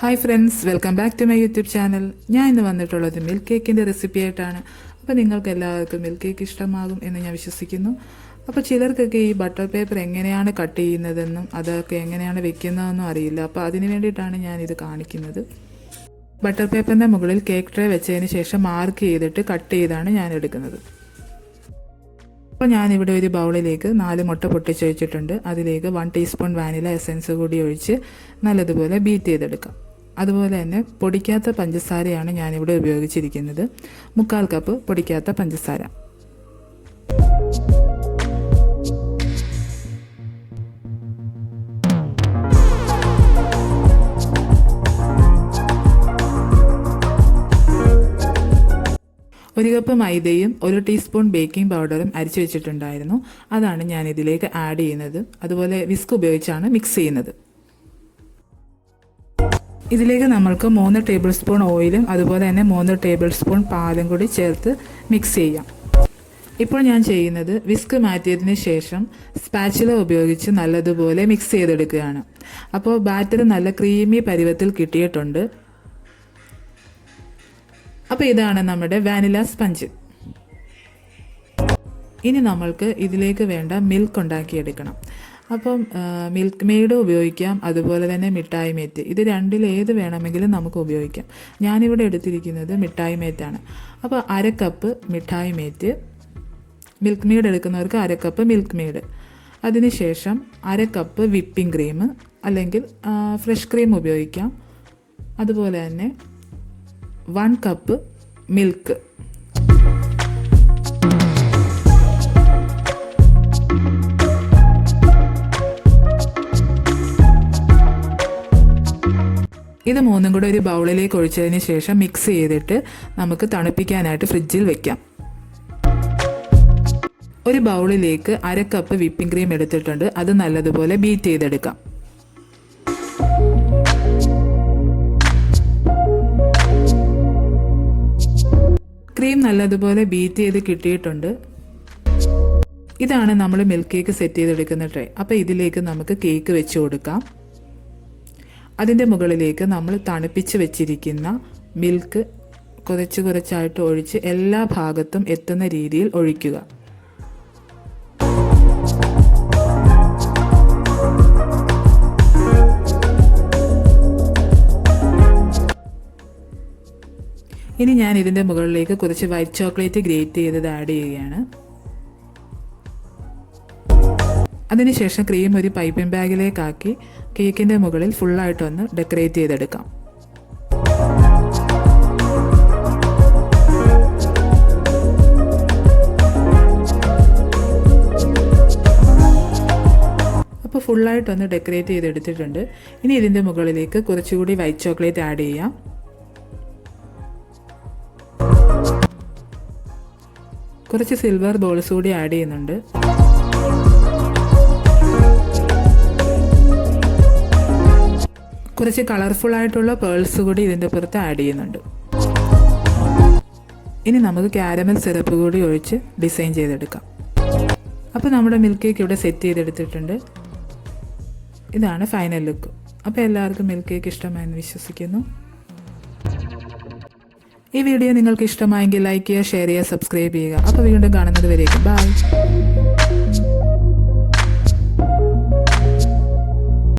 Hi friends, welcome back to my YouTube channel. ഞാൻ ഇന്ന് വന്നിട്ടുള്ളത് മിൽക്ക് കേക്കിൻ്റെ റെസിപ്പി ആയിട്ടാണ്. അപ്പോൾ നിങ്ങൾക്ക് എല്ലാവർക്കും മിൽക്ക് കേക്ക് ഇഷ്ടമാകും എന്ന് ഞാൻ വിശ്വസിക്കുന്നു. അപ്പോൾ ചിലർക്കൊക്കെ ഈ ബട്ടർ പേപ്പർ എങ്ങനെയാണ് കട്ട് ചെയ്യുന്നതെന്നും അതൊക്കെ എങ്ങനെയാണ് വെക്കുന്നതെന്നും അറിയില്ല. അപ്പോൾ അതിന് വേണ്ടിയിട്ടാണ് ഞാനിത് കാണിക്കുന്നത്. ബട്ടർ പേപ്പറിൻ്റെ മുകളിൽ കേക്ക് ട്രേ വെച്ചതിന് ശേഷം മാർക്ക് ചെയ്തിട്ട് കട്ട് ചെയ്താണ് ഞാൻ എടുക്കുന്നത്. അപ്പോൾ ഞാനിവിടെ ഒരു ബൗളിലേക്ക് 4 മുട്ട പൊട്ടിച്ചൊഴിച്ചിട്ടുണ്ട്. അതിലേക്ക് 1 ടീസ്പൂൺ വാനില എസൻസ് കൂടി ഒഴിച്ച് നല്ലതുപോലെ ബീറ്റ് ചെയ്തെടുക്കാം. അതുപോലെ തന്നെ പൊടിക്കാത്ത പഞ്ചസാരയാണ് ഞാനിവിടെ ഉപയോഗിച്ചിരിക്കുന്നത്. 3/4 കപ്പ് പൊടിക്കാത്ത പഞ്ചസാര. ഒരു കപ്പ് മൈദയും 1 ടീസ്പൂൺ ബേക്കിംഗ് പൗഡറും അരിച്ചു വെച്ചിട്ടുണ്ടായിരുന്നു. അതാണ് ഞാൻ ഇതിലേക്ക് ആഡ് ചെയ്യുന്നത്. അതുപോലെ വിസ്ക് ഉപയോഗിച്ചാണ് മിക്സ് ചെയ്യുന്നത്. ഇതിലേക്ക് നമ്മൾക്ക് 3 ടേബിൾ സ്പൂൺ ഓയിലും അതുപോലെ തന്നെ 3 ടേബിൾ സ്പൂൺ പാലും കൂടി ചേർത്ത് മിക്സ് ചെയ്യാം. ഇപ്പോൾ ഞാൻ ചെയ്യുന്നത് വിസ്ക് മാറ്റിയതിന് ശേഷം സ്പാച്ചുല ഉപയോഗിച്ച് നല്ലതുപോലെ മിക്സ് ചെയ്തെടുക്കുകയാണ്. അപ്പോൾ ബാറ്റർ നല്ല ക്രീമി പരുവത്തിൽ കിട്ടിയിട്ടുണ്ട്. അപ്പോൾ ഇതാണ് നമ്മുടെ വാനില സ്പഞ്ച്. ഇനി നമ്മൾക്ക് ഇതിലേക്ക് വേണ്ട മിൽക്ക് ഉണ്ടാക്കിയെടുക്കണം. അപ്പം മിൽക്ക് മെയ്ഡ് ഉപയോഗിക്കാം, അതുപോലെ തന്നെ മിഠായി മേറ്റ്. ഇത് രണ്ടിൽ ഏത് വേണമെങ്കിലും നമുക്ക് ഉപയോഗിക്കാം. ഞാനിവിടെ എടുത്തിരിക്കുന്നത് മിഠായി മേറ്റാണ്. അപ്പോൾ 1/2 കപ്പ് മിഠായി മേറ്റ്, മിൽക്ക് മെയ്ഡ് എടുക്കുന്നവർക്ക് 1/2 കപ്പ് മിൽക്ക് മെയ്ഡ്. അതിനുശേഷം 1/2 കപ്പ് വിപ്പിംഗ് ക്രീം അല്ലെങ്കിൽ ഫ്രഷ് ക്രീം ഉപയോഗിക്കാം. അതുപോലെ തന്നെ 1 കപ്പ് മിൽക്ക്. ഇത് മൂന്നും കൂടെ ഒരു ബൗളിലേക്ക് ഒഴിച്ചതിന് ശേഷം മിക്സ് ചെയ്തിട്ട് നമുക്ക് തണുപ്പിക്കാനായിട്ട് ഫ്രിഡ്ജിൽ വെക്കാം. ഒരു ബൗളിലേക്ക് 1/2 കപ്പ് വിപ്പിംഗ് ക്രീം എടുത്തിട്ടുണ്ട്. അത് നല്ലതുപോലെ ബീറ്റ് ചെയ്തെടുക്കാം. ക്രീം നല്ലതുപോലെ ബീറ്റ് ചെയ്ത് കിട്ടിയിട്ടുണ്ട്. ഇതാണ് നമ്മൾ മിൽക്ക് കേക്ക് സെറ്റ് ചെയ്തെടുക്കുന്ന ട്രേ. അപ്പോൾ ഇതിലേക്ക് നമുക്ക് കേക്ക് വെച്ച് കൊടുക്കാം. അതിൻ്റെ മുകളിലേക്ക് നമ്മൾ തണുപ്പിച്ച് വെച്ചിരിക്കുന്ന മിൽക്ക് കുറച്ചായിട്ട് ഒഴിച്ച് എല്ലാ ഭാഗത്തും എത്തുന്ന രീതിയിൽ ഒഴിക്കുക. ഇനി ഞാൻ ഇതിൻ്റെ മുകളിലേക്ക് കുറച്ച് വൈറ്റ് ചോക്ലേറ്റ് ഗ്രേറ്റ് ചെയ്തത് ആഡ് ചെയ്യുകയാണ്. അതിനുശേഷം ക്രീം ഒരു പൈപ്പിംഗ് ബാഗിലേക്കാക്കി കേക്കിൻ്റെ മുകളിൽ ഫുള്ളായിട്ടൊന്ന് ഡെക്കറേറ്റ് ചെയ്തെടുക്കാം. അപ്പോൾ ഫുള്ളായിട്ടൊന്ന് ഡെക്കറേറ്റ് ചെയ്തെടുത്തിട്ടുണ്ട്. ഇനി ഇതിൻ്റെ മുകളിലേക്ക് കുറച്ചുകൂടി വൈറ്റ് ചോക്ലേറ്റ് ആഡ് ചെയ്യാം. കുറച്ച് സിൽവർ ബോൾസ് കൂടി ആഡ് ചെയ്യുന്നുണ്ട്. കുറച്ച് കളർഫുൾ ആയിട്ടുള്ള പേൾസ് കൂടി ഇതിൻ്റെ പുറത്ത് ആഡ് ചെയ്യുന്നുണ്ട്. ഇനി നമുക്ക് ക്യാരമൽ സിറപ്പ് കൂടി ഒഴിച്ച് ഡിസൈൻ ചെയ്തെടുക്കാം. അപ്പോൾ നമ്മുടെ മിൽക്ക് കേക്ക് ഇവിടെ സെറ്റ് ചെയ്തെടുത്തിട്ടുണ്ട്. ഇതാണ് ഫൈനൽ ലുക്ക്. അപ്പോൾ എല്ലാവർക്കും മിൽക്ക് കേക്ക് ഇഷ്ടമായെന്ന് വിശ്വസിക്കുന്നു. ഈ വീഡിയോ നിങ്ങൾക്ക് ഇഷ്ടമായെങ്കിൽ ലൈക്ക് ചെയ്യുക, ഷെയർ ചെയ്യുക, സബ്സ്ക്രൈബ് ചെയ്യുക. അപ്പോൾ വീണ്ടും കാണുന്നത് വരേക്കും ബൈ.